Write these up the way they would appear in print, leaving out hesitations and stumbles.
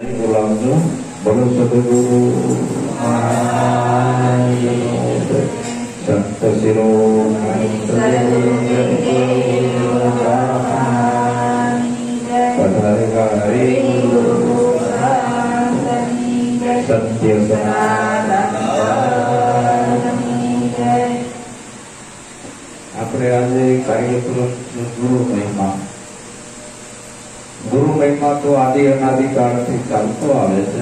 બોલાવજો. બોલો સદગુરુ સંત શિરો સત્ય આપણે આજે કાર્યક્રમ ગુરુ મહિમા. ગુરુ મહિમા તો આદિ અનાદિકાળથી ચાલતો આવે છે.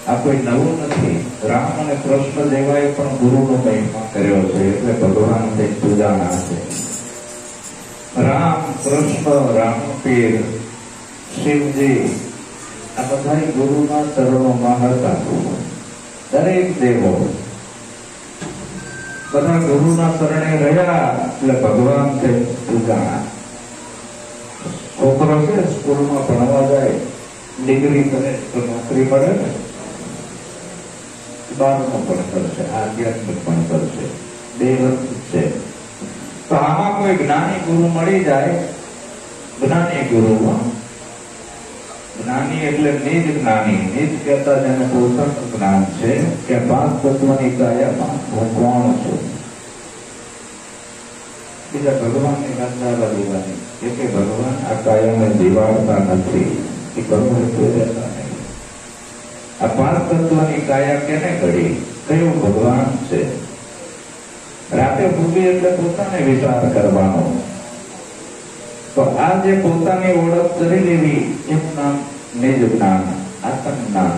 આ કોઈ નવું નથી. રામ અને કૃષ્ણ દેવાએ પણ ગુરુનો મહિમા કર્યો છે, એટલે ભગવાન તે પૂજાના છે. રામ કૃષ્ણ રામપીર શિવજી આ બધા ગુરુના ચરણોમાં હતા. દરેક દેવો બધા ગુરુના શરણે રહ્યા એટલે ભગવાન તે પૂજાના. છોકરો છે સ્કૂલમાં ભણવા જાય, ડિગ્રી કરે તો નોકરી મળે ને, 12મું ભણતર છે, આધ્યાત્મિક ભણતર છે, 2 વર્ષ છે. તો આમાં કોઈ જ્ઞાની ગુરુ મળી જાય, જ્ઞાની ગુરુમાં જ્ઞાની એટલે નિજ જ્ઞાની. નિજ કહેતા જેને પોતાનું જ્ઞાન છે કે 5 તત્વની કાયામાં હું કોણ છું. બીજા ભગવાનની ગંધાવા દેવાની કે ભગવાન આ કાયાને દિવાળતા નથી, એ ભગવાન કોઈ રહેતા નહીં. આ 5 તત્વની કાયા કેને ઘડી? કયો ભગવાન છે? રાતે ભૂગી એટલે પોતાને વિચાર કરવાનો. તો આ જે પોતાની ઓળખ કરી લેવી એનું નામ નિજ જ્ઞાન, આત્મ જ્ઞાન.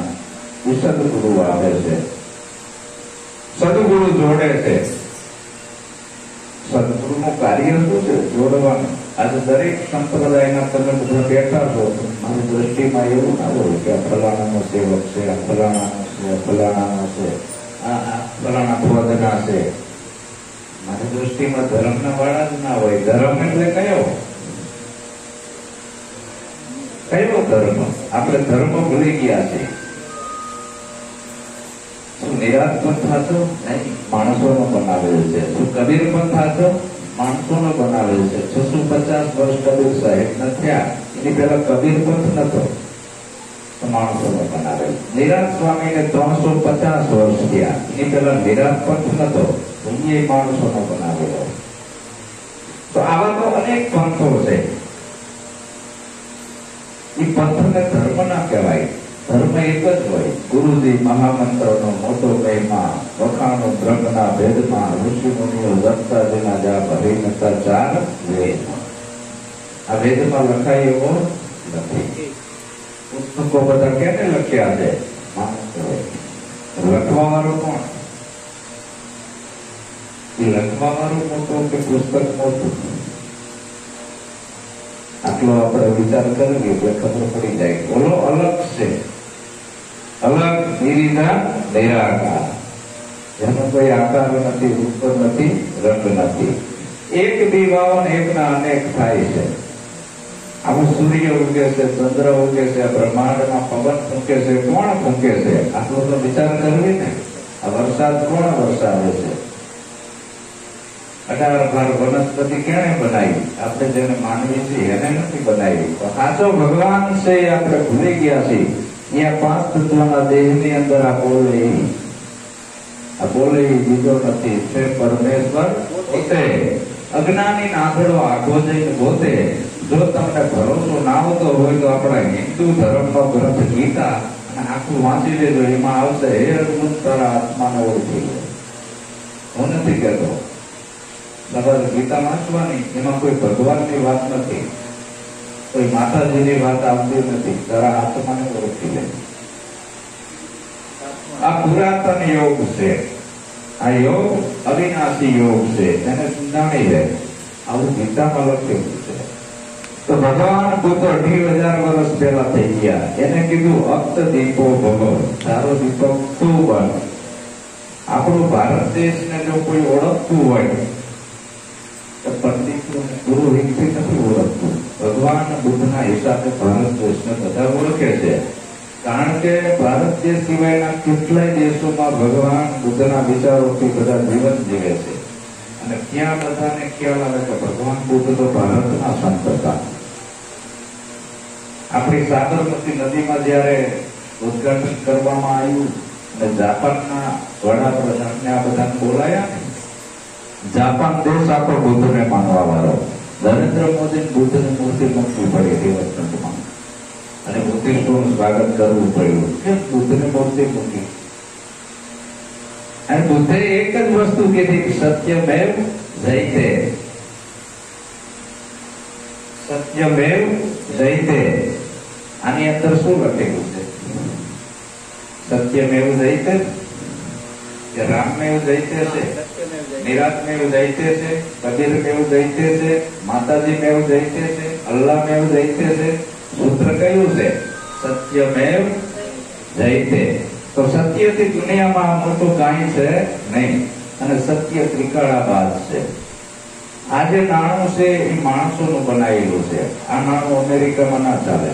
એ સદગુરુ આવે છે, સદગુરુ જોડે છે. સદગુરુનું કાર્ય શું છે? જોડવાનું. આજે દરેક સંપ્રદાયના તમે બધા બેઠા છો, મારી દ્રષ્ટિમાં એવું ના હોય કે આ ફલાણાનો સેવક છે, આ ફલાણાનો છે, ફલાણાનો છે, આ ફલાણા પદના છે. મારી દ્રષ્ટિમાં ધર્મના વાળા જ ના હોય. ધર્મ એટલે કયો ધર્મ? આપણે ધર્મ ભૂલી ગયા છે. શું નિરાત પંથ હતો? નહીં, માણસોનો બનાવેલ છે. શું કબીર પંથ હતો? માણસોનો બનાવેલ છે. 650 વર્ષ કબીર સાહેબ ન થયા, એની પહેલા કબીર પંથ નતો, માણસોનો બનાવેલ. નિરાત સ્વામીને 350 વર્ષ થયા, એની પહેલા નિરાત પંથ નતો, એ માણસોનો બનાવેલો. તો આવા તો અનેક પંથો છે. એ પંથને ધર્મ ના કહેવાય. ધર્મ એક જ હોય. ગુરુજી મહામંત્રનો મોટો મહિમા, વખાણો બ્રહ્મના ભેદમાં, ઋષિ મુનિઓ જપતા જેના જાપ હરિનતા 4 વેદ. આ વેદમાં લખાય એવો નથી. પુસ્તકો બધા કેને લખ્યા છે? લખવા વાળો કોણ? એ લખવા વાળું મોટો કે પુસ્તક મોટું? આટલો આપણે વિચાર કરીએ એટલે ખબર પડી જાય. બોલો, અલગ છે. અલગ નિરીના નિરાકાર, જેનો કોઈ આકાર નથી, રૂપ નથી, રંગ નથી. એક દીવાઓને એકના અનેક થાય છે. આવું સૂર્ય ઉગે છે, ચંદ્ર ઉગે છે, બ્રહ્માંડમાં પવન ફૂંકે છે. કોણ ફૂંકે છે? આટલો તો વિચાર કરવી ને. આ વરસાદ કોણ વરસાવે છે? 18 વનસ્પતિ કેને બનાવી? આપણે જેને માનવી છીએ એને નથી બનાવી. તો સાચો ભગવાન છે એ આપણે ભૂલી ગયા છીએ. અહીંયા 5 તત્વના દેહની અંદર આ બોલે બીજો નથી, છે પરમેશ્વર પોતે. અજ્ઞાની આંધળો આઘો જઈને ગોતે. જો તમને ભરોસો ના આવતો હોય તો આપણા હિન્દુ ધર્મનો ગ્રંથ ગીતા અને આખું વાંચી લેજો. એમાં આવશે, હે અર્જુન તારા આત્માને ઓળખી લે. હું નથી કહેતો, તમારે ગીતા વાંચવાની, એમાં કોઈ ભગવાનની વાત નથી, કોઈ માતાજીની વાત આવતી નથી. તારા આત્માને ઓળખી લે. આ પુરાતન યોગ છે. આ યોગ અવિનાશી યોગ છે, એને જાણી લે. આવું ગીતામાં લખેલું છે. તો ભગવાન પોતે 18,000 વર્ષ પહેલા થઈ ગયા. એને કીધું અક્ત દીપો ભગવ, તારો દીપક તું બન. આપણો ભારત દેશને જો કોઈ ઓળખતું હોય, પંડિતો ગુરુ હિતથી નથી ઓળખતું. ભગવાન બુદ્ધના હિસાબે ભારત દેશને બધા ઓળખે છે. કારણ કે ભારત દેશ સિવાયના કેટલાય દેશોમાં ભગવાન બુદ્ધના વિચારોથી બધા જીવન જીવે છે. અને ત્યાં બધાને ખ્યાલ આવે કે ભગવાન બુદ્ધ તો ભારતના સંત હતા. આપણી સાબરમતી નદીમાં જયારે ઉદઘાટન કરવામાં આવ્યું અને જાપાનના વડાપ્રધાનને આ બધાને બોલાયા ને, જાપાન દેશ આખો બુદ્ધને માનવા વાળો, નરેન્દ્ર મોદી બુદ્ધની મૂર્તિ મૂકવી પડી દેવસ્તંભમાં અને બુદ્ધિસ્ટોનું સ્વાગત કરવું પડ્યું. કેમ બુદ્ધની મૂર્તિ મૂકી? અને બુદ્ધે એક જ વસ્તુ કીધી, સત્યમેવ જયતે. સત્યમેવ જયતે. આની અંદર શું લખેલું છે? સત્યમેવ જયતે કે રામમેવ જયતે છે, નિરાતમેવ જયતે છે, કબીરમેવ જયતે છે, માતાજીમેવ જયતે છે, અલ્લાહમેવ જયતે છે? સૂત્ર કયું છે? સત્યમેવ જયતે. તો સત્યથી દુનિયામાં મોટું કાંઈ છે નહીં, અને સત્ય ત્રિકાળાબાદ છે. આ જે નાણું છે એ માણસોનું બનાવેલું છે. આ નાણું અમેરિકામાં ના ચાલે,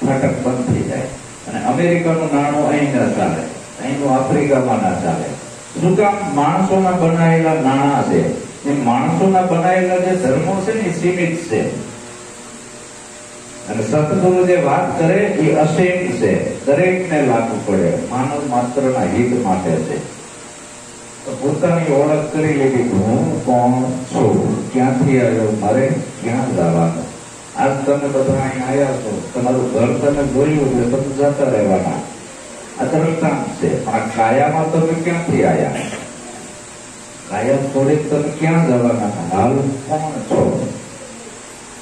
ફાટક બંધ થઈ જાય. અને અમેરિકાનું નાણું અહીં ના ચાલે, અહીંનું આફ્રિકામાં ના ચાલે. શું કામ? માણસોના બનાવેલા નાણાં છે. એ માણસોના બનાવેલા જે ધર્મો છે ને એ સીમિત છે, અને સતગુરુ જે વાત કરે એ અસીમ છે, દરેકને લાગુ પડે, માનવ માત્રના હિત માટે છે. તો પોતાની ઓળખ કરી લીધી, હું કોણ છું, ક્યાંથી આવ્યો, મારે ક્યાં જવાનું. આજ તમે બધા અહીં આવ્યા છો, તમારું ઘર તમે જોયું એટલે તમે જતા રહેવાના, આ દ્રષ્ટાંત છે. પણ આ કાયામાં તમે ક્યાંથી આવ્યા? કાયા થોડીક તમે ક્યાં જવાના, હાલ કોણ છો?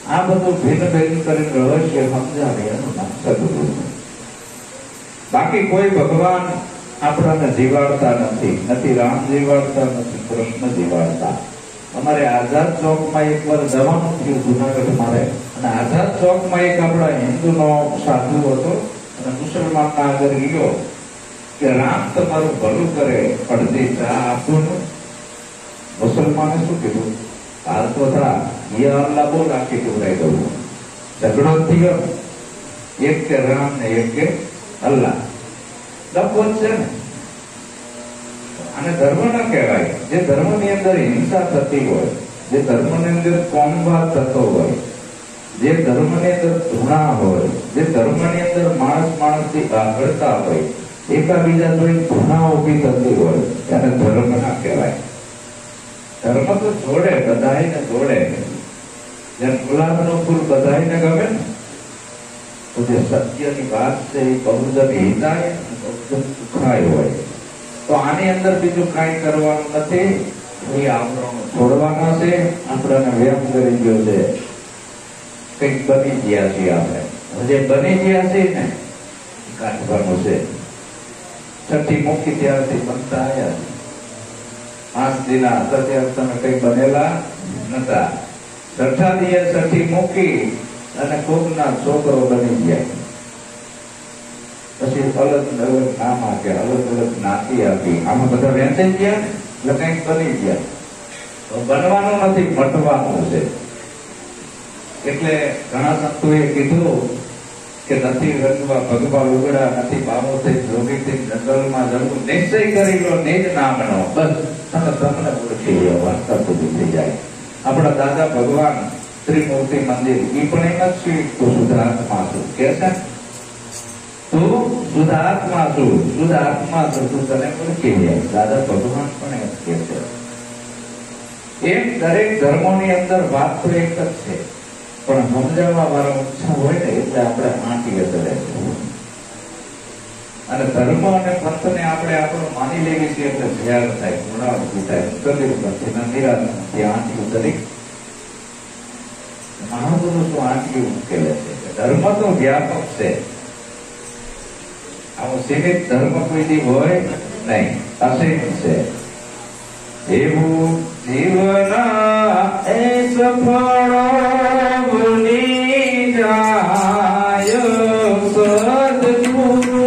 આ બધું ભિન્ન ભિન્ન કરીને રહસ્ય સમજાવે એનું નામ સદગુરુ. બાકી કોઈ ભગવાન આપણને જીવાડતા નથી રામ જીવાડતા, નથી કૃષ્ણ જીવાડતા. અમારે આઝાદ ચોકમાં એકવાર જવાનું થયું જુનાગઢ મારે, અને આઝાદ ચોકમાં એક આપણા હિન્દુનો સાધુ હતો અને મુસલમાનના આગળ ગયો કે રામ તમારું ભલું કરે, અડધી ચા આપું. મુસલમાને શું કીધું? હાલ તો થા અલ્લાહ બોલ આખી ટુકડાઈ દઉં. ઝઘડો થયો, એક કે રામ ને એક કે અલ્લાહ. લફવત છે ને. આને ધર્મ ના કહેવાય. જે ધર્મની અંદર હિંસા થતી હોય, જે ધર્મની અંદર કોમવાદ થતો હોય, જે ધર્મની અંદર ધૂણા હોય, જે ધર્મની અંદર માણસ માણસથી આગળતા હોય, એકાબીજા જોઈ ધૂણા ઉભી થતી હોય, એને ધર્મ ના કહેવાય. ધર્મ તો જોડે, બધાને જોડે. જેમ ગુલાબનું ફૂલ બધાને ગમે ને, તો જે સત્યની વાત છે એ બહુજન હિતાય બહુજન સુખાય હોય. તો આની અંદર બીજું કાંઈ કરવાનું નથી. એ આવરણ છોડવાના છે. આપણને વ્યામ કરી ગયો છે, કંઈક બની ગયા છીએ આપણે. જે બની ગયા છે ને કાઢવાનું છે. છઠ્ઠી મૂકી ત્યારથી બનતા આવ્યા. 5 દિના હતા ત્યારે તમે કઈ બનેલા નતા. છઠ્ઠા દિયે છઠ્ઠી મૂકી અને કોકના છોકરો બની ગયા. પછી અલગ અલગ નામ આપ્યા, અલગ અલગ નાતી આપી. આમાં બધા વેચાઈ ગયા એટલે કઈક બની ગયા. તો બનવાનું નથી, મટવાનું છે. એટલે ઘણા સંતોએ કીધું કે નથી રંગવા ભગવા ઉગડા, નથી બાવો થઈ જોગી થઈ જંગલમાં જવું. નિશ્ચય કરી લો નિજ નામનો, બસ તમે તમને ઓળખી લો, વાર્તા પૂરી થઈ જાય. આપણા દાદા ભગવાન ત્રિમૂર્તિ મંદિર એ પણ એમ જ છે. તું શુદ્ધાત્મા છું કે છે, તું શુદ્ધાત્મા છું, શુદ્ધાત્મા છું, તું તને ઓળખી લે. દાદા ભગવાન પણ એમ કે છે. એમ દરેક ધર્મોની અંદર વાત તો એક જ છે, પણ સમજાવવા વાળા ઈચ્છા હોય ને એટલે આપણે આંટી કરે છે. અને ધર્મ અને પંથને આપણે આપણું માની લેવી છીએ એટલે ધ્યાન થાય, ગુણાવતી થાય. કબીર નથી, નિરાત નથી, આંટી દરેક મહાપુરુષો આંટી ઉકેલે છે. ધર્મ તો વ્યાપક છે. આવું સીમિત ધર્મ કોઈ હોય નહીં, અસીમ છે. એવું જીવના એ સફળ બની જાય સદગુરુ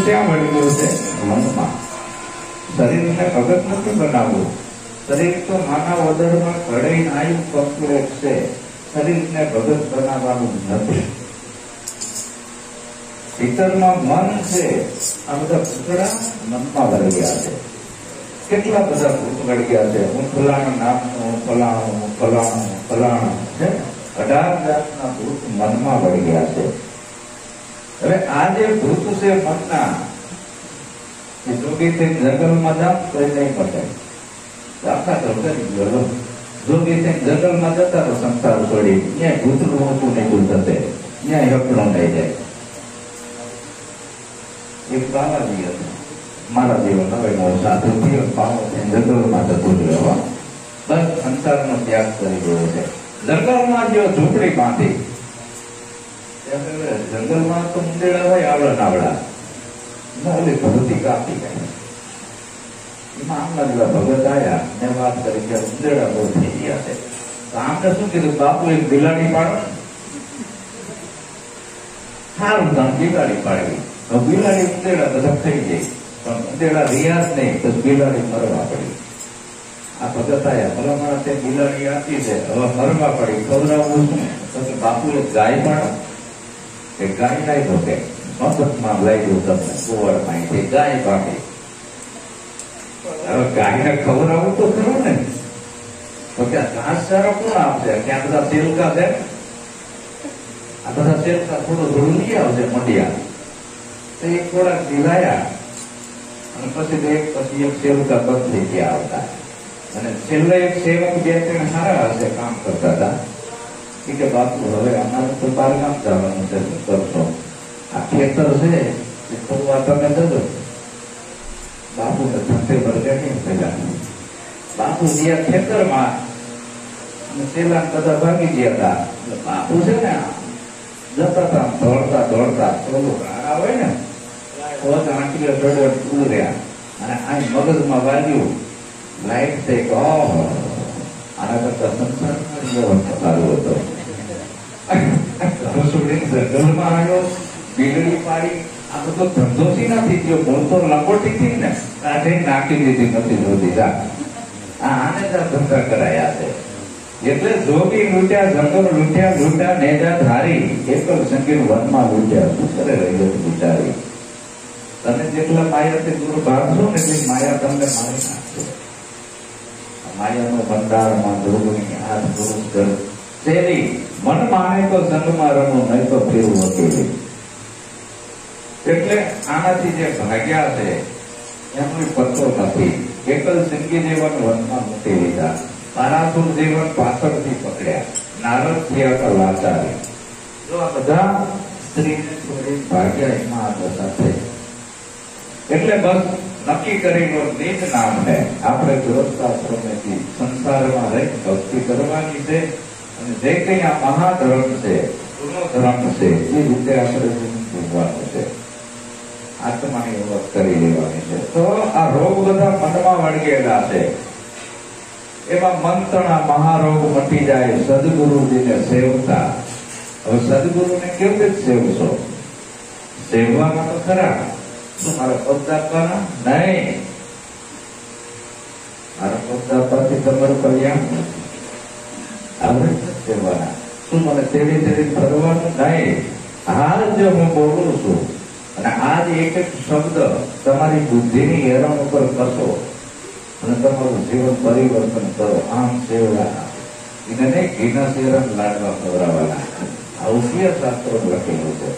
ક્યાં વળગ્યું છે? મનમાં. શરીરને ભગત નથી બનાવવું. શરીર તો માનવ ઉદરમાં ઘડાઈને આવ્યું કમ્પ્લેટ છે. શરીરને ભગત બનાવવાનું નથી. ભીતરમાં મન છે. આ બધા ભૂતડા મનમાં વળગ્યા છે. કેટલા બધા ભૂત વળગ્યા છે. હું ફલાણા નામનું ફલાણું ફલાણું ફલાણું છે. 18 જાતના ભૂત મનમાં વળગ્યા છે. હવે આ જે ભૂત છે મનના, એ જોગી જંગલમાં જાવ તો એ નહીં પડે. આખા જોગી જંગલમાં જતા તો સંસાર છોડી ત્યાં ભૂતનું મોટું નીકળું થશે, ત્યાં હકડો નહીં જાય. એક બાલાજી હતું મારા જીવન, હવે સાધુ થયો પાવો જંગલમાં જતું રહ્યો. બસ સંસારનો ત્યાગ કરી ગયો છે. જંગલમાં જો ઝૂંપડી બાંધી, જંગલમાં તો ઉંદેડા હોય આવડા નાવડા, ઓલી ભગવતી કાપી ગઈ. એમાં આમના જેવા ભગત આવ્યા ને વાત કરી કે ઉંદેડા બહુ થઈ ગયા છે. તો આમને શું કીધું, બાપુ એક બિલાડી પાડો. સારું, તમે બિલાડી પાડવી. તો બિલાડી ઉંદેડા બધા થઈ ગઈ, પણ ઉંદેડા રહ્યા જ નહીં, તો બિલાડી મરવા પડી. આ ભગત આવ્યા, ભલા મારા તે બિલાડી આપી છે, હવે મરવા પડી, ખવડાવવું શું? તો બાપુ એક ગાય પાડો. એ ગાય નહીં તો કે મફતમાં લઈ દઉં તમને ગોવરમાં, એ ગાય પાડી. હવે ગાયને ખવડાવવું તો ખરું ને. તો કે ઘાસ ચારો કોણ આપશે? ક્યાં બધા સેવકા છે, આ બધા સેવકા થોડું થોડું લઈ આવશે મંડિયા. તો એક થોડાક દિલાયા અને પછી એક સેવકા બંધ થઈ ગયા આવતા. અને છેલ્લે એક સેવક બે ત્રણ સારા હશે કામ કરતા હતા. કે બાપુ હવે અમારે તો બાર ગામ જવાનું છે, શું કરશો? આ ખેતર છે એ થોડું તમે જજો. બાપુ ને ધંધે બરગાડી પેલા બાપુ ગયા ખેતરમાં, પેલા બધા ભાગી ગયા હતા. બાપુ છે ને જતા હતા દોડતા દોડતા, થોડું રાણા હોય ને તો આંટીઓ દોડ ઉડ્યા અને આ મગજમાં વાગ્યું. લાઈટ થઈ ગયો. આના કરતા સંસારમાં સારું હતો. જંગલમાં આવ્યો, બીજળી પાડી, આ બધો ધંધો નથી થયો. હું તો લંગોટી થી ને કાઢી નાખી દીધી નથી જોતી. આને જ ધંધા કરાયા છે. એટલે જોગી લૂંટ્યા, જંગલ લૂંટ્યા, લૂંટ્યા નેજા ધારી, એકલ સંગીત વનમાં લૂંટ્યા. શું કરે રહી બિચારી? તમે જેટલા માયાથી દૂર ભાગશો ને એટલી માયા તમને મારી નાખશે. માયાનો ભંડારમાં જોગની હાથ પુરુષ કર સેવી, મન માને તો સંગમાં રમો, નહીં તો ફેરવું અકેલી. એટલે આનાથી જે ભાગ્યા છે એનો પત્તો નથી. એકલ સિંગી જીવન વનમાં મૂકી લીધા, તારાસુર જીવન પાછળથી પકડ્યા, નારદ થયા હતા લાચારી. જો આ બધા સ્ત્રીને છોડી ભાગ્યા, એમાં આ દશા થઈ. એટલે બસ નક્કી કરેલો નિજ નામ છે. આપણે ગૃહસ્થાશ્રમેથી સંસારમાં રહી ભક્તિ કરવાની છે. અને જે કઈ આ મહાધર્મ છે, જૂનો ધર્મ છે, એ રીતે આપણે ભોગવાનું છે. આત્માની ઓળખ કરી લેવાની છે. તો આ રોગ બધા મનમાં વળગેલા છે. એમાં મંત્રણા મહારોગ મટી જાય સદગુરુજીને સેવતા. હવે સદગુરુને કેવી રીતે સેવશો? સેવવામાં તો ખરા, શું મારા પદ આપવાના? નહીં. મારા પદ આપવાથી તમારું કલ્યાણ આપણે સેવવાના. શું મને તેડી તેડી ફરવાનું? નહીં. હાલ જો હું બોલું છું અને આજ એક એક શબ્દ તમારી બુદ્ધિની હેરાન ઉપર કરશો અને તમારું જીવન પરિવર્તન કરો. આમ સેવવાના. એને નહીં ઘીના શેરન લાડવા ખવડાવવાના. આ ઉભય શાસ્ત્રો લખેલું છે.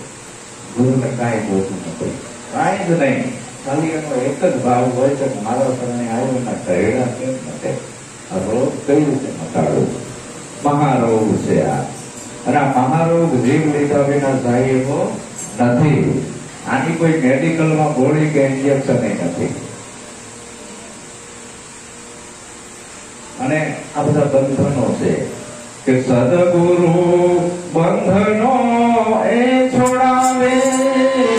ગુરુને કાંઈ જોતું નથી, કાંઈ જ નહીં. ખાલી એનો એક જ ભાવ હોય છે, મારા શરણે આવ્યો ના કહેડા કેમ નથી. આ રોગ કઈ રીતે મટાડવું? મહારોગ છે આ. અને આ મહારોગ જીવ લીધા વિના જાય એવો નથી. આની કોઈ મેડિકલમાં ગોળી કે ઇન્જેક્શન નથી. અને આ બધા બંધનો છે કે સદગુરુ બંધનો એ છોડાવે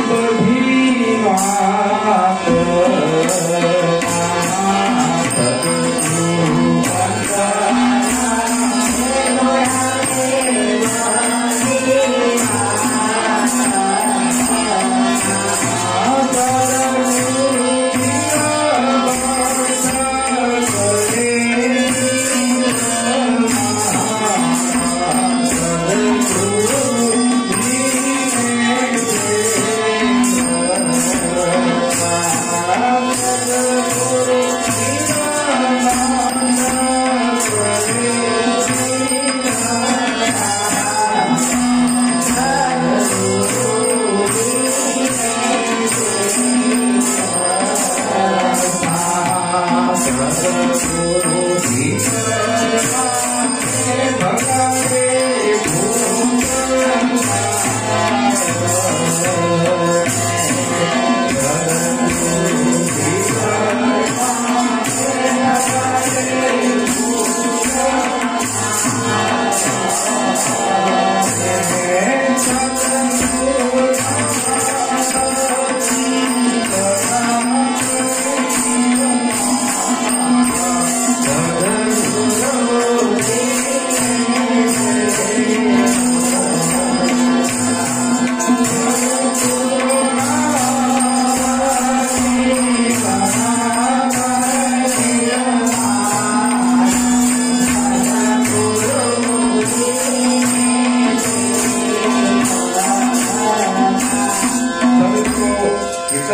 બધી વાત.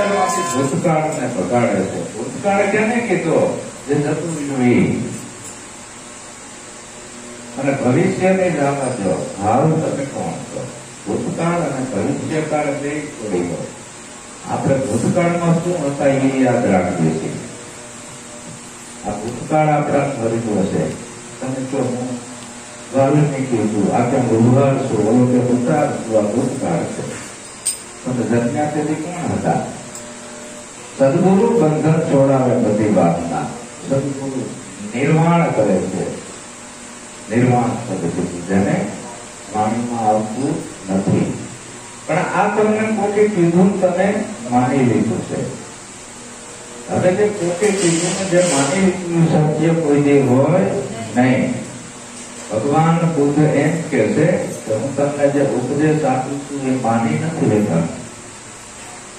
આગળમાંથી ભૂતકાળને બગાડે છે. ભૂતકાળ કેને કીધો? જે જતું રહ્યું. અને ભવિષ્યની રાહ જો હાલ તમે કોણ છો? ભૂતકાળ અને ભવિષ્યકાળ બે છોડી દો. આપણે ભૂતકાળમાં શું હતા એ યાદ રાખીએ છીએ. આ ભૂતકાળ આપણા ભરેલો છે. તમે કહો હું વાલ્મીકી છું, આ કે ઉભાર છું, ઓલો કે ઉતાર છું, આ ભૂતકાળ છે. તમે જન્મ્યા તેથી કોણ હતા? સદગુરુ બંધન છોડાવે બધી વાતના. સદગુરુ નિર્વાણ કરે છે. નિર્વાણ પદ્ધતિ જેને વાણીમાં આવતું નથી. પણ આ તમને કોકે કીધું, તમે માની લીધું છે. હવે જે કોકે કીધું જે માની લીધું સત્ય કોઈ દે હોય નહીં. ભગવાન બુદ્ધ એમ કે છે કે હું તમને જે ઉપદેશ આપું છું એ માની નથી લેતા.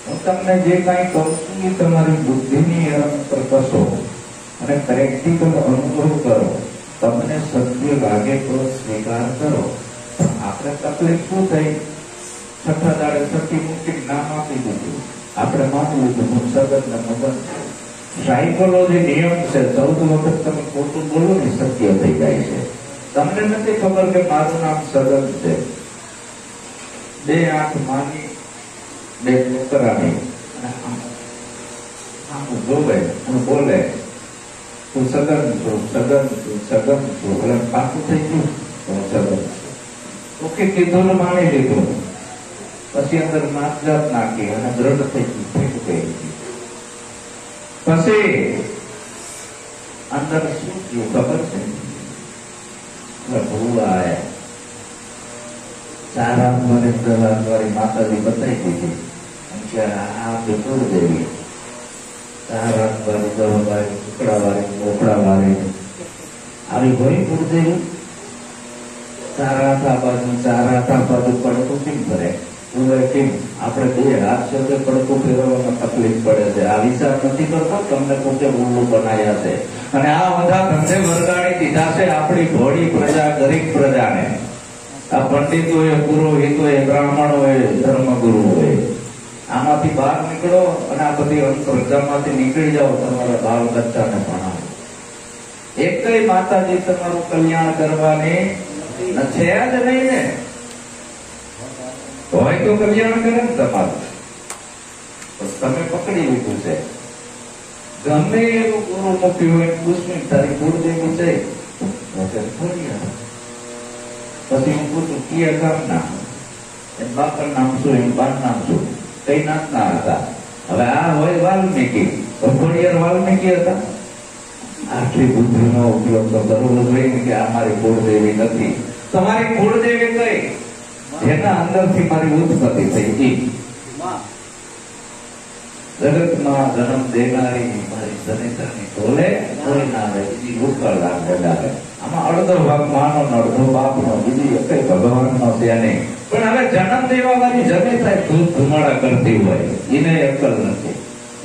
હું તમને જે કઈ કહું છું એ તમારી બુદ્ધિની પર કશો અને પ્રેક્ટિકલ અનુભવ કરો. તમને સત્ય લાગે તો સ્વીકાર કરો. આપણે તકલીફ શું થઈ? છઠ્ઠા દાડે છઠ્ઠી મુક્તિ નામ આપી દીધું. આપણે માની લીધું હું સગત ને મગન. સાયકોલોજી નિયમ છે, 14 વખત તમે ખોટું બોલો ને સત્ય થઈ જાય છે. તમને નથી ખબર કે મારું નામ સગન છે. 2 આંખ માની 2 છોકરાની આમ જોવે અને બોલે તું સગન છું, સગન છું, સગન છું. એટલે પાકું થઈ ગયું હું સગન છું. ઓકે કીધું ને માની લીધું. પછી અંદર નાચજાત નાખી અને દ્રઢ થઈ ગયું. પછી અંદર શું થયું ખબર છે? ભૂ આયા 4 આંખ વાળી માતાજી બતાવી દીધી. આ વિપુલ દેવી 4 આંખ વાળી, 10 વાળી, ટુકડા વાળી, મોકળા વાળી આવી ભરી ગુરુદેવી. 4 હાથ આ બાજુ, 4 હાથ આ બાજુ પડતું કેમ ભરે? કેમ આપણે 2 હાથ સાથે પડતું ફેરવવામાં તકલીફ પડે છે. આ વિચાર નથી કરતો તમને પોતે ઊંડું બનાવ્યા છે. અને આ બધા ધંધે વરગાડી દીધા છે આપણી ભોળી પ્રજા, ગરીબ પ્રજાને. આ પંડિતોએ, પુરોહિતોએ, બ્રાહ્મણોએ, ધર્મગુરુઓએ. આમાંથી બહાર નીકળો અને આ બધી અંધશ્રદ્ધામાંથી નીકળી જાઓ. તમારા બાળ બચ્ચાને ભણાવો. એકય માતાજી તમારું કલ્યાણ કરવાની છે જ નહીં ને. હોય તો કલ્યાણ કરે ને તમારું. તમે પકડી લીધું છે. ગમે એવું ગુરુ મૂક્યું હોય પૂછ્યું તારી ગુરુદેવી છે પછી હું પૂછું કયા ગામના? એમ બાપા નામ શું, એમ બા નામ શું, કઈ નાતના હતા? હવે આ હોય વાલ્મીકી, ખોડિયાર વાલ્મીકી હતા. આટલી બુદ્ધિનો ઉપયોગ તો કરવો જોઈએ કે આ મારી કુળદેવી નથી. તમારી કુળદેવી કઈ? જેના અંદરથી મારી ઉત્પત્તિ થઈ ગઈ. જગતમાં જન્મ દેનારી મારી જનેતાની ઢોલે કોઈ ના આવે, બીજી ઉકળ લાગે. આમાં અડધો ભાગ માનો ને અડધો બાપનો, બીજી કઈ ભગવાનનો છે નહીં. પણ હવે જન્મ દેવા વાળી જનેતા ધૂપ ધુમાડા કરતી હોય એને અક્કલ નથી.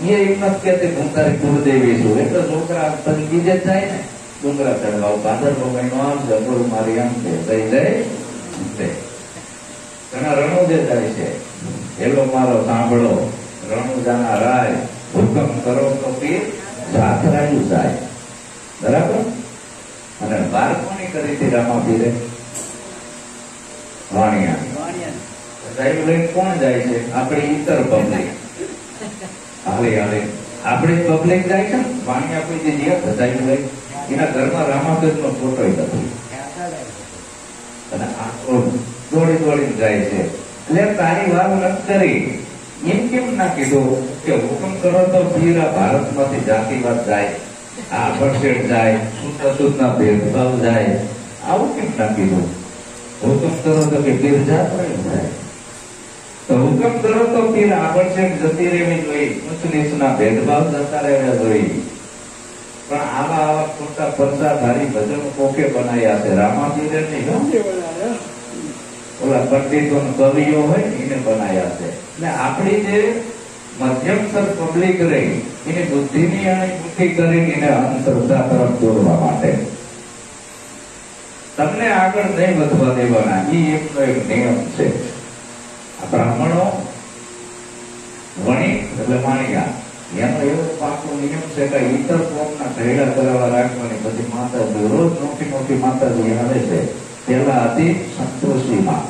એ એમ નથી કહેતી હું તારી કુળદેવી છું. એટલે છોકરા પછી બીજે જ જાય ને ડુંગરા ચડવા ભાદરવો મહિનો આવશે થોડું મારી આમ છે થઈ જાય. ઘણા રણુજે જાય છે. એલો મારો સાંભળો રણુજાના રાય, હુકમ કરો તો પીર જાતરાયું જાય. બરાબર. અને બાર કોની કરી હતી રામાપીરે? વાણિયા. લઈને કોણ જાય છે? આપણી ઇતર પબ્લિક. હાલે આપણી પબ્લિક જાય છે. વાણિયા કોઈ જે જીયા લઈ એના ઘરમાં રામાપીર નો ફોટો નથી. અને આખો દોડી દોડી જાય છે. એટલે તારી વાત નથી કરી. એમ કેમ ના કીધું કે હુકમ કરો તો પીર આ ભારતમાંથી જાતિવાદ જાય, આ પરસેટ જાય, શુદ્ધ ના ભેદભાવ જાય. આવું કેમ ના કીધું? હુકમ કરો તો કે પીર જાત જાય. તો હુકમ કરો તો પીર આભડછેટ જતી રહેવી જોઈએ, ઉચ્ચ નીચના ભેદભાવ જતા રહેવા જોઈએ. પણ આવા ખોટા પરસાધારી ભજન કોકે બનાવ્યા છે. રામાપીરે નહીં, ઓલા પંડિતો કવિઓ હોય એને બનાવ્યા છે. એટલે આપણી જે મધ્યમસર પબ્લિક રહી એની બુદ્ધિની બુદ્ધિ કરી એને અંધશ્રદ્ધા તરફ દોરવા માટે તમને આગળ નહીં વધવા દેવાના. એ એકનો એક નિયમ છે. આ બ્રાહ્મણો વણિક એટલે વાણિયા. એનો એવો પાકો નિયમ છે કે ઈતર કોમના ઘરડા કરાવવા રાખવાની. પછી માતાજી રોજ મોટી માતાજી આવે છે. પેલા હતી સંતોષીમાં,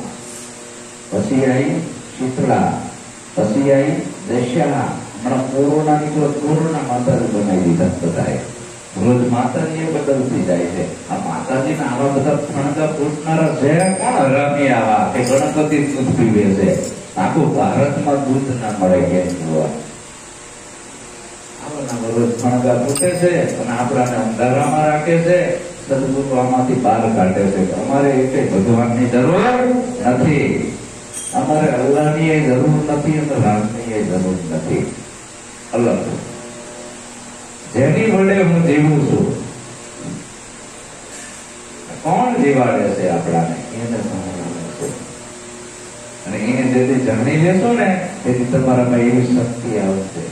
પછી આવી શીતળા, પછી આવી દશા. હમણાં કોરોના નીકળો, કોરોના માતાજી બનાવી દીધા બધાએ. રોજ માતાજી બદલતી જાય છે. આ માતાજીના આવા બધા ફણગા ફૂટનારા છે કોણ? હરામી આવા કે ગણપતિ દૂધ પીવે છે. આખું ભારતમાં દૂધ ના મળે કેમ જોવા. રોજ ફણગા ફૂટે છે અને આપણાને અંધારામાં રાખે છે. સદગુરુ આમાંથી બહાર કાઢે છે. અમારે એટલે ભગવાનની જરૂર નથી, અમારે અલ્લાહની જરૂર નથી અને રામની જરૂર નથી. અલગ જેની વડે હું જીવું છું, કોણ જીવાડે છે આપણાને? એને સમજવાનું છે. અને એને જેથી જાણી લેશો ને તેથી તમારામાં એવી શક્તિ આવશે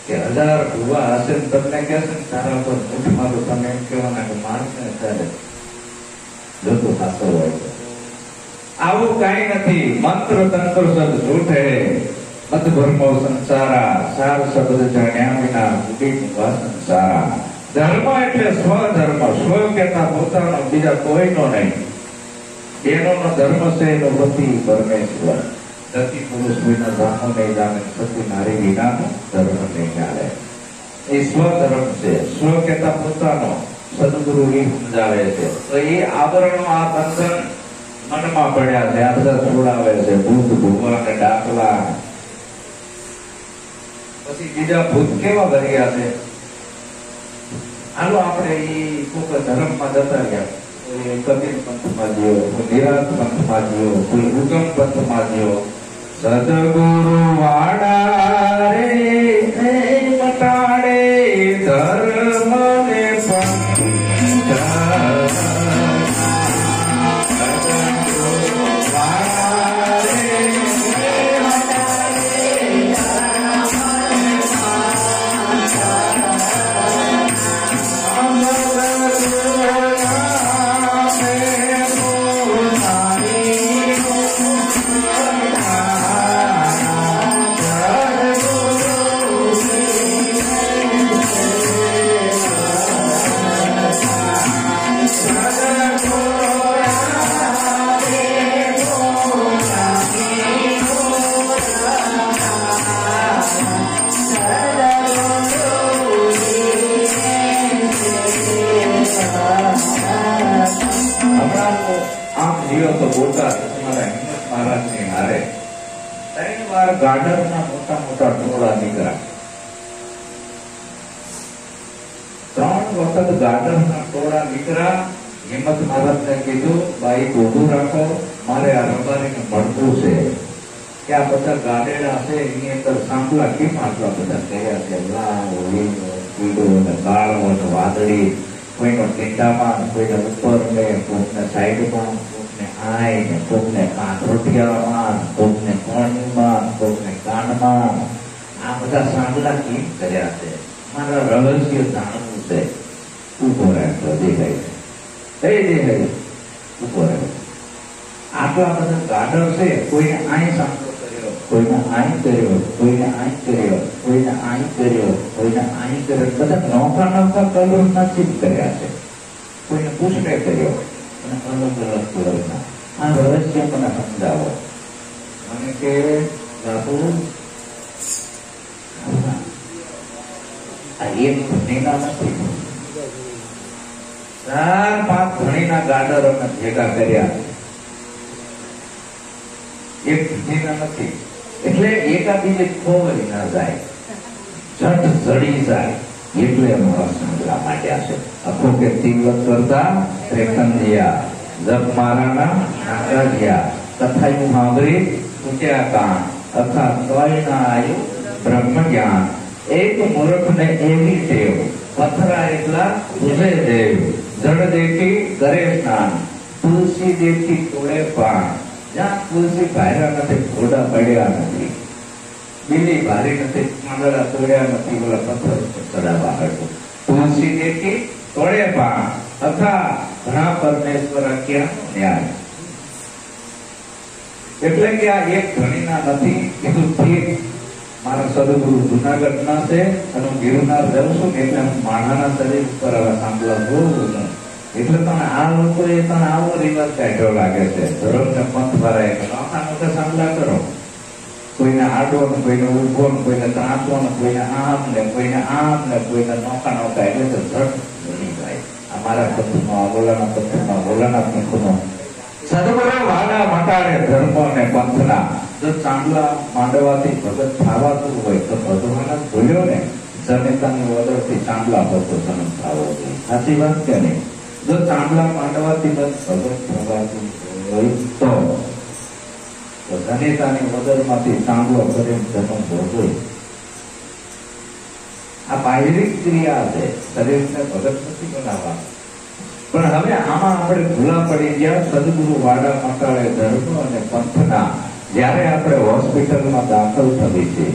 કે 1000 ભૂવા હશે તમને કહેશે ને તારા પર મુઠ મારું, તમે એમ કહેવાના કે માણસને ચાલે જોતું સાચો હોય છે. આવું કઈ નથી. મંત્ર તંત્ર સદ જૂઠે મત ભરમો સંસારા, સાર શબ્દ જાણ્યા વિના ઉડી સંસારા. ધર્મ એટલે સ્વધર્મ. સ્વ કહેતા પોતાનો, બીજા કોઈનો નહીં. બેનોનો ધર્મ છે એનો પતિ પરમેશ્વર. સતી પુરુષ વિના ધર્મ નહીં જાણે, સતી નારી વિનાનો ધર્મ નહીં ચાલે. એ સ્વધર્મ છે. સ્વ કહેતા પોતાનો. સદગુરુ એ સમજાવે છે. તો એ આવરણો આ બંધન મનમાં પડ્યા છે. આ બધા છોડાવે છે. ભૂત ભૂવા ને ડાકલા. પછી બીજા ભૂત કેવા ભર્યા છે? હાલો આપણે એ કોઈક ધર્મમાં જતા રહ્યા. કોઈ કબીર પંથમાં ગયો, કોઈ નિરાત પંથમાં ગયો, કોઈ ઉગમ પંથમાં ગયો. સદગુરુ વાડા રે મટાડે ધર્મ ને ગાર્ડનના મોટા ટોળા નીકળ્યા. 3 વખત ગાર્ડનના ટોળા નીકળ્યા. હિંમત મહારાજને કીધું બાઈક ઊભું રાખો, મારે આ રબારીને મળવું છે. કે આ બધા ગાડેડા છે એની અંદર સાંભળા કેમ આટલા બધા કર્યા છે? લાલ, લીલો, પીળો ને કાળો ને વાદળી. કોઈનો ટીંડામાં, કોઈને ઉપર ને, કોઈને સાઈડમાં, કોઈને આય ને, કોઈને કાંઠોટિયામાં, કોઈને કોણીમાં, કોઈને કાનમાં. આ બધા સાંભળા કેમ કર્યા છે? મારા રહસ્ય જાણવું છે. ઉભો રાખતો દેખાય છે. કઈ દેખાય? ઉભો રાખો. આટલા બધા ગાડર છે. કોઈને આય સાંભળો કર્યો, કોઈને આય કર્યો, કોઈને આય કર્યો, કોઈને આય કર્યો, કોઈને આય કર્યો. બધા નોખા કલર નથી કર્યા છે. કોઈને પુષ્પે કર્યો અને અલગ અલગ કલરના. આ રહસ્ય મને સમજાવો. મને કે બાપુ આ એક ધણીના નથી, 4-5 ધણીના ગાડરોને ભેગા કર્યા. એક ધણીના નથી એટલે એકાબીજે ખોવાઈ ના જાય, ઝટ જડી જાય. એટલે અમારા સાંભળા માંડ્યા છે. આખો કે તિલક કરતા ત્રેખંડિયા, જપ મારાના નાગાજ્યા, કથાયું સાંભળી તૂટ્યા કાન, અથા તોય ના આયુ બ્રહ્મ જ્ઞાન. એક મૂર્ખ ને એવી ટેવ, પથરા એટલા પૂજે દેવ. જળ દેખી કરે સ્નાન, તુલસી દેખી તોડે પાન. જ્યાં તુલસી ભાર્યા નથી, ઘોડા પડ્યા નથી, બિલ્લી ભારી નથી, પાંદડા તોડ્યા નથી, બોલા પથ્થર ચડાવવા હતું. તુલસી દેખી તોડે પાન, તથા ઘણા પરમેશ્વર ક્યાં ન્યાય. એટલે કે આ એક ધણીના નથી કીધું ઠીક. મારા સદગુરુ જુનાગઢ ના છે અને હું ગિરનાર જાઉં છું એટલે હું માણાના શરીર ઉપર હવે સાંભળવા જોઉં છું એટલે તને આ લોકો એ તને આવો રિવાજ કાઢ્યો લાગે છે ધર્મ ને પંથ ભરાય આખા મોટા સાંભળા કરો કોઈને આડો ને કોઈને ઉભો ને કોઈને ત્રાસો ને કોઈને આમ ને કોઈને નોખા નોખા એટલે તો ધડ બની જાય અમારા પંથનો બોલાના પંથનો બોલાના પંથનો સદગુરુ વાડા મટાડે ધર્મ ને પંથના જો ચાંદલા માંડવાથી ભગત થવાતું હોય તો ભગવાન ભૂલ્યો ને જનેતાની વદરથી ચાંદલા ભગતો જન્મ થવો જોઈએ સાચી વાત કે નહીં જો ચાંદલા માંડવાથી ભગત થવાતું હોય તો જનેતાની વદરમાંથી ચાંદલો કરીને જન્મ થવો જોઈએ આ બાહ્યિક ક્રિયા છે શરીરને ભગત નથી બનાવવા પણ હવે આમાં આપણે ભૂલા પડી ગયા સદગુરુ વાડા મટાડે ધર્મ અને પંથના જયારે આપણે હોસ્પિટલમાં દાખલ થવી છે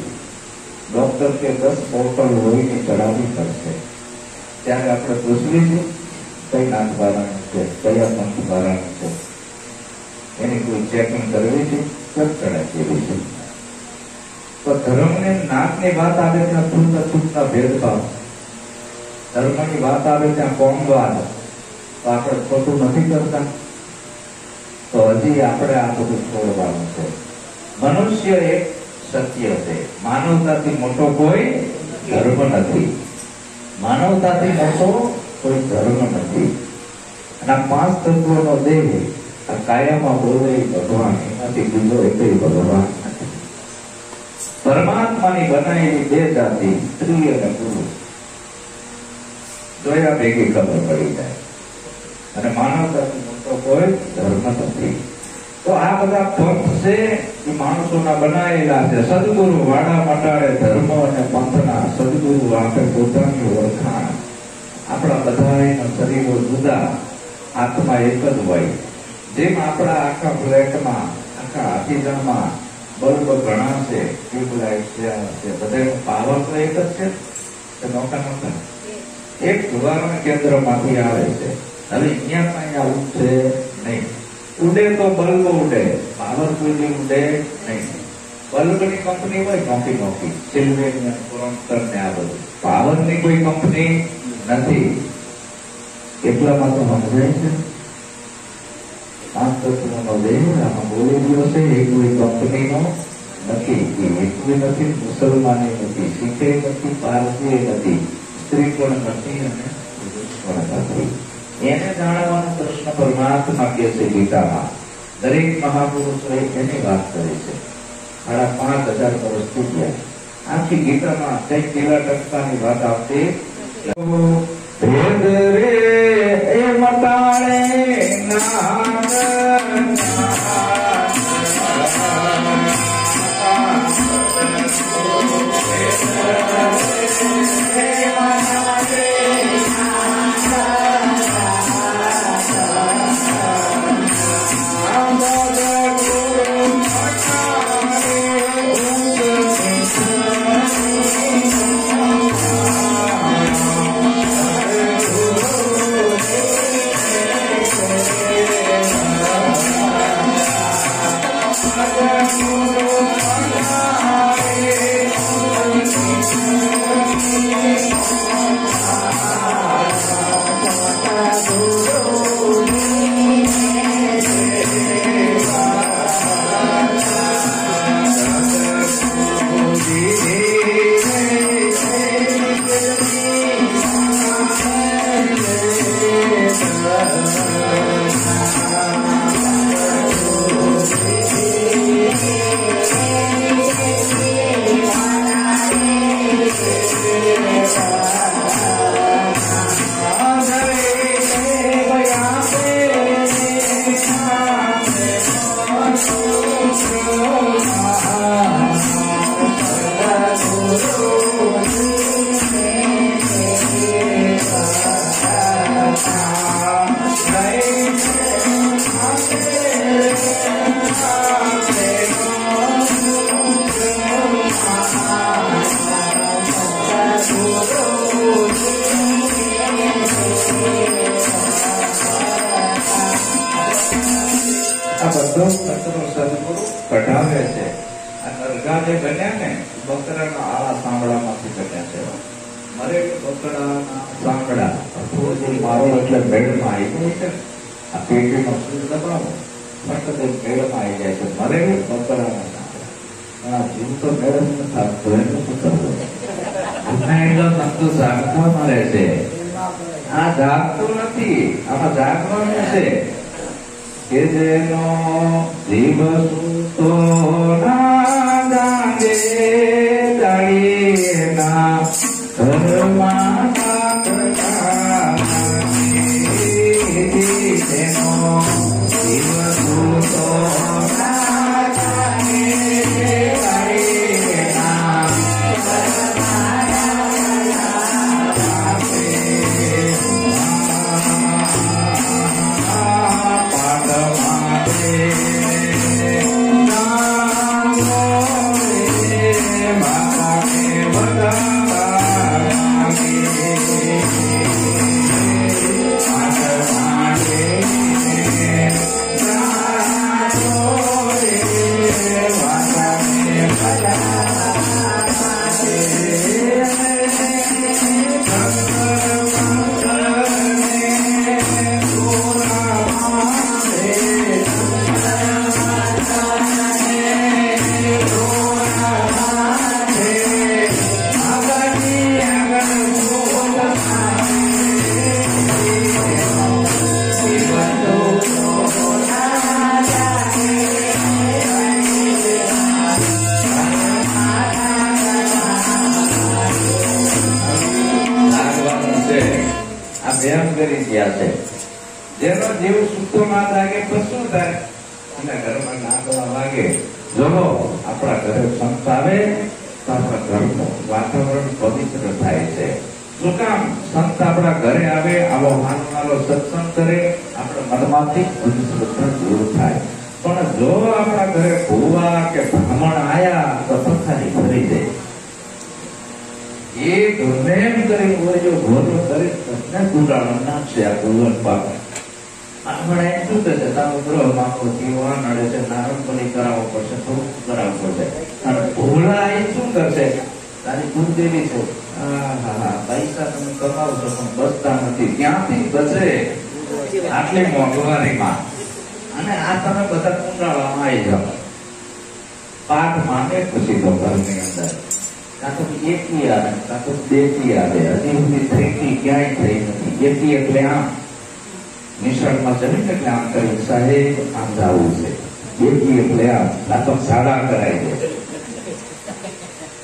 ડોક્ટર કે 10 બોટલ લોહીની ચડાવવી પડશે ત્યારે આપણે પૂછવી છે કઈ નાક બારાનું છે કયા પંથ બારાનું છે એની કોઈ ચેકિંગ કરવી છે કઈ ચડાવી છે તો ધર્મને નાકની વાત આવે ત્યાં છૂટના ભેદભાવ ધર્મની વાત આવે ત્યાં કોમવાદ તો આપણે ખોટું નથી કરતા તો હજી આપણે આ બધું છોડવાનું છે મનુષ્ય એક સત્ય છે માનવતાથી મોટો કોઈ ધર્મ નથી માનવતાથી મોટો કોઈ ધર્મ નથી અને 5 તત્વોનો દેહ આ કાયામાં બોલે ભગવાન એમાંથી બીજો એકય ભગવાન નથી પરમાત્માની બનાવેલી 2 જાતિ સ્ત્રી અને પુરુષ જોયા ભેગી ખબર પડી જાય અને માનવતાથી મોટો કોઈ ધર્મ નથી તો આ બધા પંથ છે એ માણસોના બનાવેલા છે સદગુરુ વાડા મટાડે ધર્મ અને પંથના સદગુરુ આપે પોતાની ઓળખાણ આપણા બધાના શરીરો જુદા આત્મા એક જ હોય જેમ આપણા આખા ફ્લેટમાં આખા હાથીજણમાં બલ્બ ઘણા છે ટ્યુબલાઇટ છે બધાનો પાવર તો એક જ છે નોખા નોખા એક ધુવારણ કેન્દ્રમાંથી આવે છે હવે અહીંયા કઈ આવું છે નહીં ઉડે તો બલ્બ ઉડે પાવર કોઈ ઉડે નહીં બલ્બની કંપની હોય નોખી સિલ્વેરિયન ક્રોમ્પ્ટન ને આ બધું પાવરની કોઈ કંપની નથી એટલામાં તો સમજાય છે 5 તત્વોનો દેહ આમાં બોલેલું હશે એ કોઈ કંપનીનો નથી હિન્દુ નથી મુસલમાને નથી શીખે નથી પારસી નથી સ્ત્રી પણ નથી અને પુરુષ પણ નથી એને જાણવાનો પ્રશ્ન પરમાત્મા કે છે ગીતામાં દરેક મહાપુરુષોએ એની વાત કરી છે 5,500 વર્ષ પૂર્વે આખી ગીતામાં કઈ કેટલા ટકાની વાત આવતી ભેદ રે એ મટાડે જે બન્યા ને બકરાના આળા સાંભળામાંથી બન્યા છે. મરે બકરાના સાંભળા મારો એટલે મેળમાં આવી જાય છે. આ પેટીનો સૂર દબાવો ફટક મેળમાં આવી જાય છે. મરે બકરાના સાંભળા જીવ તો મેળ થતો એનું શું કરવું? સંતો જાગતો મળે છે. આ જાગતું નથી, આમાં જાગવાનું છે કે જેનો જીવ સૂતો ના જાગે જાળીના ઘરમાં તેનો જીવ સૂતો ના જાગે જાળીના જેનો જીવ સૂતો ના લાગે તો શું થાય? અને ઘરમાં નાગવા લાગે. જો આપણા ઘરે સંત આવે તો આપણા ઘરનું વાતાવરણ પવિત્ર થાય છે. શું કામ? સંત આપણા ઘરે આવે, આવો માનવાનો સત્સંગ કરે, આપણા મનમાંથી અંધશ્રદ્ધા દૂર થાય. પણ જો આપણા ઘરે ભૂવા કે બ્રાહ્મણ આયા તો પથારી ભરી જાય. એ ગમે એમ કરી બોલ્યો ભોલો કરી ગુડાણો નાખશે આ ભુવન પાક. આપણે એમ શું થશે? તારો ગ્રહ માંગો જીવવા નડે છે, નારણપણી કરાવવો પડશે, થોડું કરાવવું પડશે. અને ભોળા એ શું કરશે? તારી કુળદેવી છે, પૈસા તમે કમાવશો પણ બચતા નથી. ક્યાંથી બચે આટલી મોંઘવારીમાં? અને આ તમે બધા કુંડાળામાં આવી જાઓ. પાઠ માંગે પછી તો ઘરની અંદર કાં તો એકી આવે, કાં તો બેટી આવે. હજી સુધી ત્રેકી ક્યાંય થઈ નથી. એકી એટલે આમ નિશાળમાં ચડી એટલે આમ કરી સાહેબ આમ જવું છે. બેટી એટલે આમ કાં તો સાડા કરાય છે,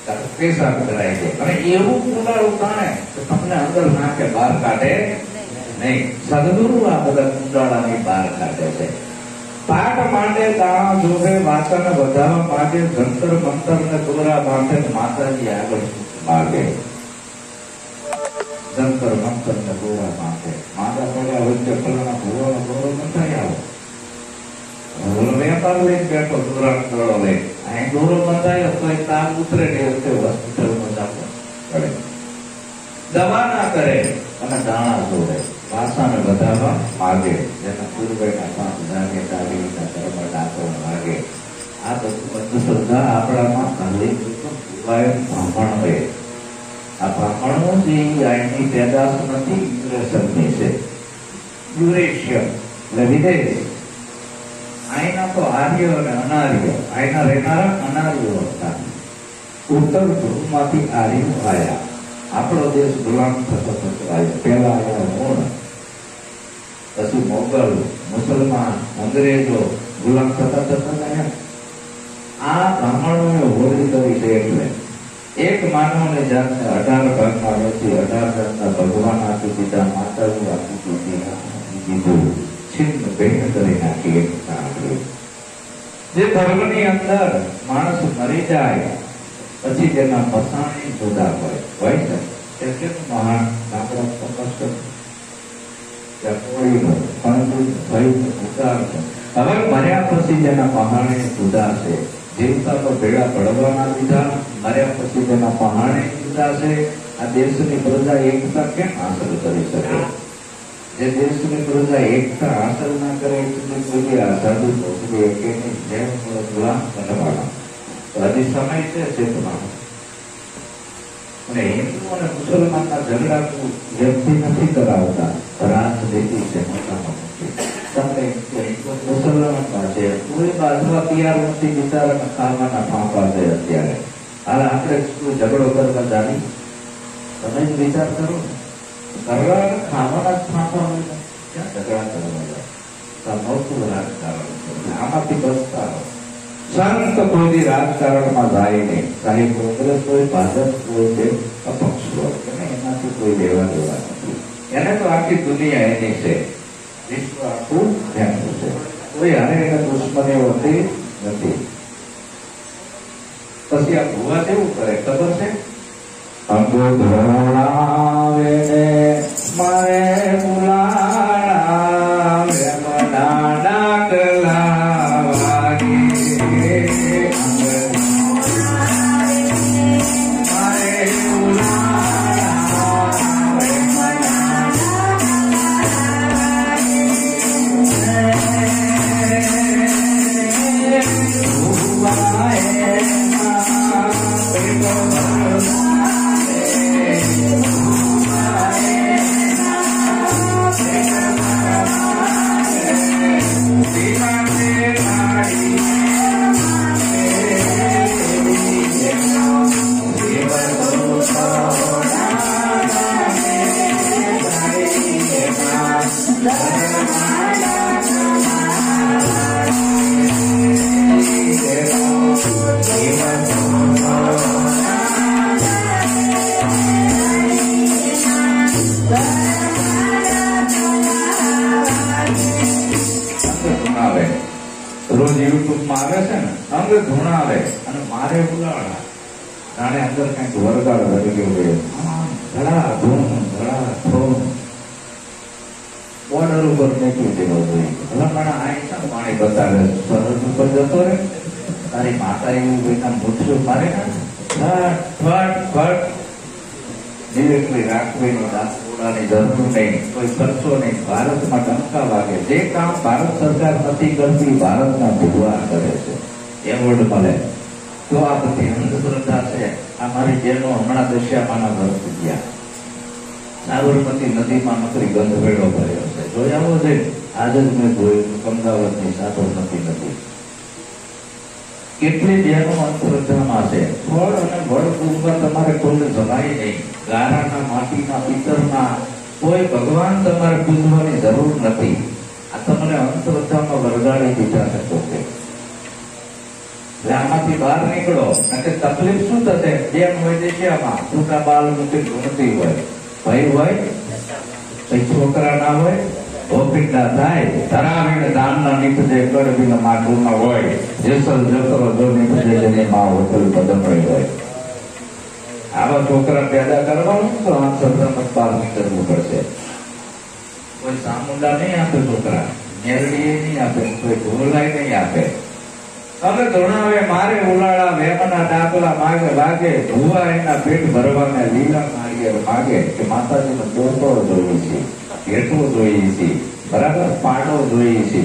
કાં તો પેશાબ કરાય છે. અને એવું કુંડાળું તાણે તો તમને અંદર નાખે, બહાર કાઢે નહીં. સદગુરુ આ બધા કુંડાળાની બહાર કાઢે છે. પાઠ માટે દાણા જોવે, વાચન વધારવા માટે જંતર મંતર ને દોરા માટે માતાજી આગળ માગે. જંતર મંતર ને દોરા માટે માતા પડ્યા વચ્ચે ફલાણા ભૂવાનો દોરો નથી આવો. વેપાર લઈને બેઠો દોરા દોરો લઈ અહીં દોરો બંધાયો તો એક તાપ ઉતરે ને હોસ્પિટલમાં જાતો પડે. દવા ના કરે અને દાણા જોવે, વાસાને વધારવા માગે. જેના પૂર્વેના પાંચ જાગે દાડીના કર્મ ડાકો માગે. આ બધું અંધશ્રદ્ધા આપણામાં બ્રાહ્મણ હોય. આ બ્રાહ્મણો જે અહીંની પેદાશ નથી, યુરેશનની છે. યુરેશિયન એટલે વિદેશ. અહીંના તો આર્ય અને અનાર્ય, અહીંના રહેનારા અનાર્યો હતા. ઉત્તર ધ્રુવમાંથી આર્યો આવ્યા. આપણો દેશ ગુલામ થતો થતો આવ્યો. પેલા આવ્યા મૂળ, પછી મોગલ, મુસલમાન, અંગ્રેજો ગુલામ થતા થતા આ બ્રાહ્મણોએ હોળી કરી છે. એટલે એક માનવને જાતને 18 ભાગમાં વહેંચી 18 જાતના ભગવાન આપી દીધા, માતાજી આપી દીધું, છિન્ન ભિન્ન કરી નાખી. એક સાંભળ્યું જે ધર્મની અંદર માણસ મરી જાય પછી તેના પસાણી જુદા હોય છે. તે મહાન લાકડા તપસ્ક હવે મર્યા પછી જેના પહાણે જુદા છે. જીવતા તો ભેળા પડવાના લીધા, મર્યા પછી જેના પહાણે જુદા છે. આ દેશની પ્રજા એકતા કેમ હાંસલ કરી શકે? જે દેશની પ્રજા એકતા હાંસલ ના કરે એટલે કોઈ આઝાદી ભોગવી કે જેમ ગુલામ બનવાના. હજી સમય છે ચેતમાં. અને હિન્દુ અને મુસલમાનના ઝઘડા વ્યક્તિ નથી કરાવતા, રાજનીતિ છે મોટામાં મોટી. તમને મુસલમાનમાં છે કોઈ બાજવા તૈયાર નથી, બિચારાના ખાવાના ફાંફા છે અત્યારે. હાલ આપણે ઝઘડો કરવા જાણી, તમે જ વિચાર કરો. કરવા ખાવાના જ ફાંફા હોય, ક્યાં ઝઘડા કરવા જાય? મોટું રાજકારણ છે, આમાંથી બચતા હોય. સંત કોઈ રાજકારણમાં જાય નહીં, સાહેબ કોંગ્રેસ હોય, ભાજપ હોય કે અપક્ષ હોય, એનાથી કોઈ લેવા દેવા નથી. એને તો આખી દુનિયા એની છે, વિશ્વ આખું એનું છે. કોઈ હારે એને દુશ્મની હોતી નથી. પછી આ ભૂવા કેવું કરે ખબર છે? અંગો ધોળાવે મારે બોલાવે મના ડાકલા વાગે. રોજ યુટ્યુબમાં આવે છે ને, અંગ ધૂણાવે અને મારે બોલાવડા જાણે અંદર કઈક વરગાડ વળી ગયો ધડા ધૂમ ધડા ધૂમ બોર્ડર ઉપર નીકળી દેવો જોઈએ. ભલામણ આ પાણી બતાવે સરહદ ઉપર જતો રહે, તારી માતા એવું ભાઈના મૂછું મારે ડિરેક્ટલી રાખવીની દાસોડાની જરૂર નહીં, કોઈ ખર્ચો નહીં. ભારતમાં ડંકા વાગે. જે કામ ભારત સરકાર નથી કરતી, ભારતના ભગવાન કરે છે, એવોર્ડ મળે. તો આ બધી અંધશ્રદ્ધા છે. આ મારી બહેનો હમણાં દશિયામાના વર્ષ ગયા, સાબરમતી નદીમાં નકરી ગંધ વેળો ભર્યો છે. જોઈ આવો છે, આજે જ મેં જોયું અમદાવાદની સાબરમતી નદી. કેટલી બહેનો અંધશ્રદ્ધામાં છે. ફળ અને વળ પૂજવા તમારે કોઈ જમાય નહીં. ગારાના, માટીના, પિત્તરના કોઈ ભગવાન તમારે પૂજવાની જરૂર નથી. આ તમને અંધશ્રદ્ધામાં વરગાડી દીધા છે. તો આમાંથી બહાર નીકળો. અને તકલીફ શું થશે? બેન હોય દેશિયામાં છૂટા બાલ મૂકી ગુણતી હોય, ભાઈ હોય કઈ છોકરા ના હોય, ભોપિંડા થાય, ધરાવીને દાનના નીપજે, કડવીના માટુમાં હોય, જેસલ જતરો જો નીપજે જેની માં હોટલ બદમણી હોય. આવા છોકરા પેદા કરવાનું તો આ સત્રમાં બહાર નીકળવું પડશે. કોઈ સામુંડા નહીં આપે છોકરા, મેરડી નહીં આપે, કોઈ ઢોલાય નહીં આપે. તમે ધોણાવે મારે ઉલાળા વેમના ડાકલા માગે લાગે. ભૂવા એના પેટ ભરવાને લીલા નાળિયેર માગે કે માતાજીનો દોરતો જોઈએ છે, ભેટો જોઈએ છે, બરાબર પાડો જોઈએ છે.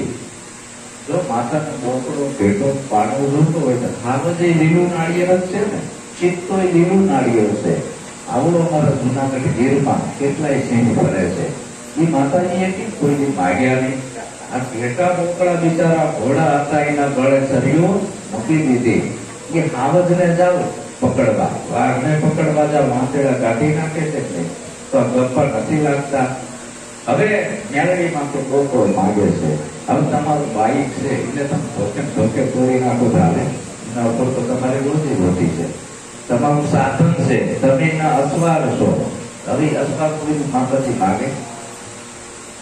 જો માતાનો દોરતો ભેટો પાડો જોતો હોય તો ખાવ જે લીલું નાળિયેર જ છે ને, ચિત્તો લીલું નાળિયેર છે. આવડો અમારા જુનાગઢ ગીરમાં કેટલાય સિંહ ફરે છે. એ માતાજીએ કે કોઈ માગ્યા નહીં. આ ભેટા મોકળા બિચારા ઘોડા હતા, એના ગળે સરીઓ મૂકી દીધી. એ હાવજને જાવ પકડવા, વાઘને પકડવા જાવ, વાંસેડા કાઢી નાખે છે નહીં તો ગપ્પા નથી લાગતા. હવે મેલડીમાં તો લોકો માગે છે. હવે તમારું બાઈક છે એટલે તમે ધોકે તોડી નાખો ચાલે, એના ઉપર તો તમારી રોજી રોટી છે. તમારું સાધન છે, તમે એના અસવાર છો. હવે અસવાર કોઈ માતાજી માગે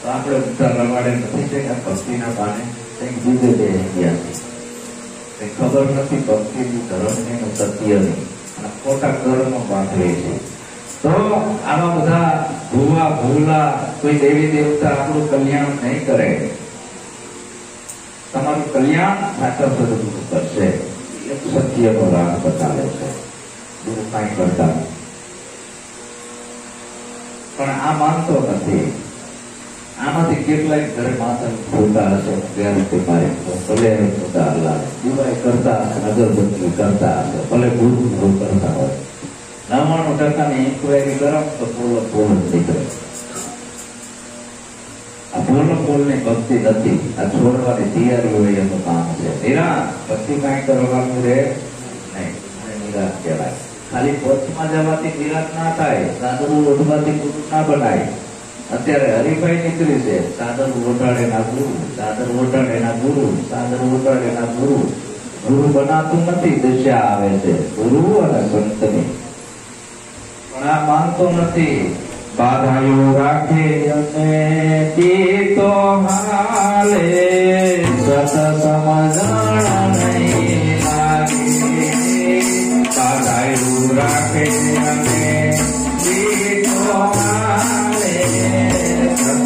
તો આપણે ઉત્તર રવાડે નથી છે કે ભક્તિના બાને કંઈક બીજે બે ગયા છે. કંઈ ખબર નથી ભક્તિનું ધર્મની સત્યની અને ખોટા કર્મ બાંધવે છે. તો આવા બધા ભૂવા ભૂલા કોઈ દેવી દેવતા આપણું કલ્યાણ નહીં કરે. તમારું કલ્યાણ સાચા સદગુરુ કરશે. એક સત્યનો રાહ બતાવે છે, બીજું કાંઈ કરતા પણ આ માનતો નથી. આમાંથી કેટલાય ઘરે માતા ખોટા હશે ગેરંટી મારી ભલે ખોટા અલ્લાહ દીવાય કરતા હશે અગરબત્તી કરતા હશે ભલે ગુરુ કરતા હોય 99% ઇન્કવાયરી કરો તો પૂર્ણ નીકળે. આ પૂર્ણ ભક્તિ નથી, આ છોડવાની તૈયારી હોય એનું કામ છે. નિરાશ પછી કાંઈ કરવાનું રહે નહીં, નિરાશ કહેવાય. ખાલી પોચમાં જવાથી નિરાશ ના થાય, સાદરું ઓઢવાથી ગુરુ ના બનાય. અત્યારે હરિભાઈ નીકળી છે, સાદર ઓઢાડે ના ગુરુ, સાદર ઓઢાડે ના ગુરુ, સાદર ઓઢાડે ના ગુરુ. ગુરુ બનાતું નથી, દશા આવે છે ગુરુ અને સંતની. પણ આ માનતો નથી. બાધાયો રાખે અને ચિત્તો હાલે, સત સમજણ નહીં લાગે. બાધાયો રાખે અને ચિત્તો હાલે, સત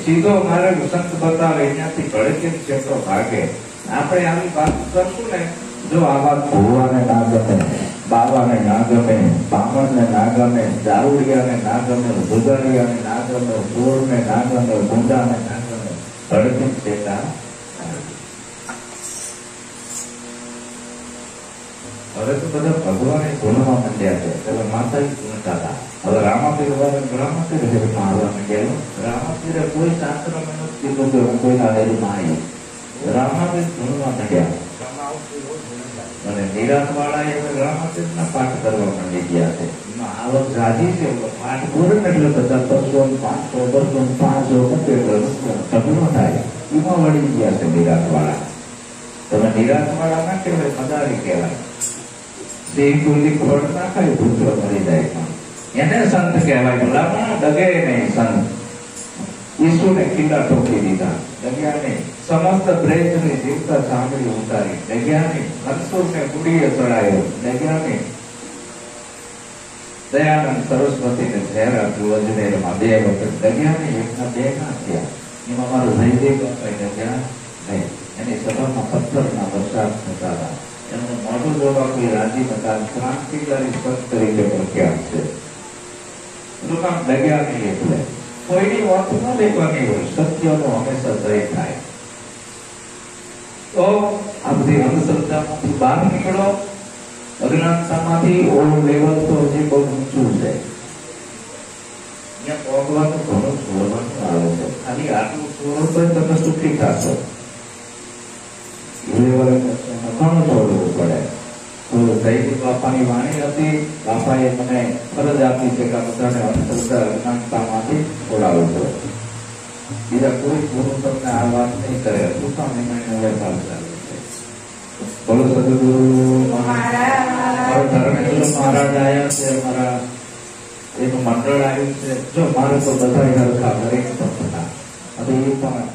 સીધો મારે સંત બતાવે એનાથી ભડકે ક્ષેત્રો ભાગે. આપણે આવી વાત કરશું ને, જો આ વાત ભુવાને ના ગમે, બાવાને ના ગમે, બામણને ના ગમે, દારૂડિયાને ના ગમે, જુગારિયાને ના ગમે, ચોરને ના ગમે, ગુંડાને ના ગમે, ભડકે ક્ષેત્ર. હવે તો બધા ભગવાને ગુણવા માંડ્યા છે. પેલા માતા ગુણતા હતા, હવે રામાપીર રામાપીર હેરમાં આવવા માંડ્યા. રામાપીરે કોઈ શાસ્ત્ર મહેનત કીધું કે હું કોઈના હેરમાં આવી. રામાપીર ગુણવા માંડ્યા અને નિરાશ વાળા એ રામાપીરના પાઠ કરવા માંડી ગયા છે. એમાં આવક જાજી છે, પાઠ બોલે ને એટલે બધા 200, 500, 200, 500 ઢગલો થાય. એમાં વળી ગયા છે નિરાશ વાળા. તમે નિરાશ વાળા ના કહેવાય, મદારી કહેવાય. દેહકુલી ખોડ ના ખાય, ભૂખો મરી જાય. એને સંત કહેવાય. ભલામણ ડગે નહીં સંત. ઈસુને કિલ્લા ઠોકી દીધા, ડગ્યા નહીં. સમસ્ત બ્રેજની જીવતા સાંભળી ઉતારી, ડગ્યા નહીં. હંસુરને કુડીએ ચડાયો, ડગ્યા નહીં. દયાનંદ સરસ્વતીને ઝેર આપ્યું અજમેરમાં 2 વખત, ડગ્યા નહીં. એકના 2 ના થયા. એમાં મારું જયદેવ બાપાઈ ડગ્યા નહીં. એની સભામાં પથ્થરના વરસાદ થતા હતા. એનું મોઢું જોવા કોઈ રાજી હતા. ક્રાંતિકારી સંત તરીકે પ્રખ્યાત છે. કામ ડગ્યા નહીં. એટલે કોઈની વાત ન લેવાની હોય, સત્યનો હંમેશા જય થાય. તો આ બધી અંધશ્રદ્ધામાંથી બહાર નીકળો. અજ્ઞાનતામાંથી ઓલું લેવલ તો હજી બહુ ઊંચું છે. અહીંયા પહોંચવાનું ઘણું છોડવાનું આવે છે. ખાલી આટલું છોડો તો તમે સુખી થશો. ઘણું છોડવું પડે. તો જયદેવ બાપાની વાણી હતી. બાપાએ મને ફરજ આપી છે કે બધાને અંધશ્રદ્ધા અજ્ઞાનતામાંથી છોડાવજો. બીજા કોઈ ગુરુ તમને આ વાત નહીં કરે. પોતા નિર્ણયનો વેપાર ચાલે છે. બોલો સદગુરુ મહારાજ. ધર્મેન્દ્ર મહારાજ આવ્યા છે. મારા એનું મંડળ આવ્યું છે. જો મારે તો બધા હરખા દરેક સંતના હવે એ પણ